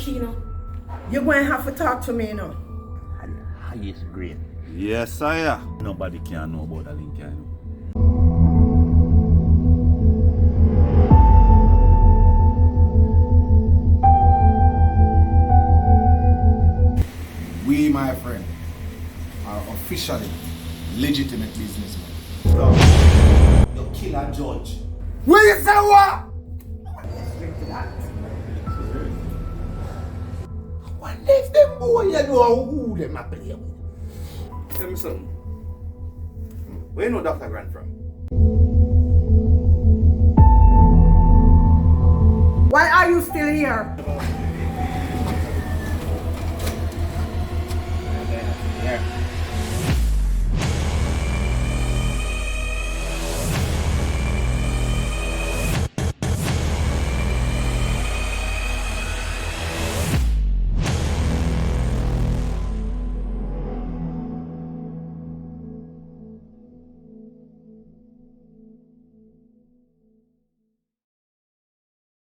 Kino. You're going to have to talk to me now. Highest grade. Yes, sire. Nobody can know about the link, I know. We, my friend, are officially legitimate businessmen. You kill a judge. Will you say what? What if them boy you know who them a play with? Tell me something. Where you know Dr. Grant from? Why are you still here?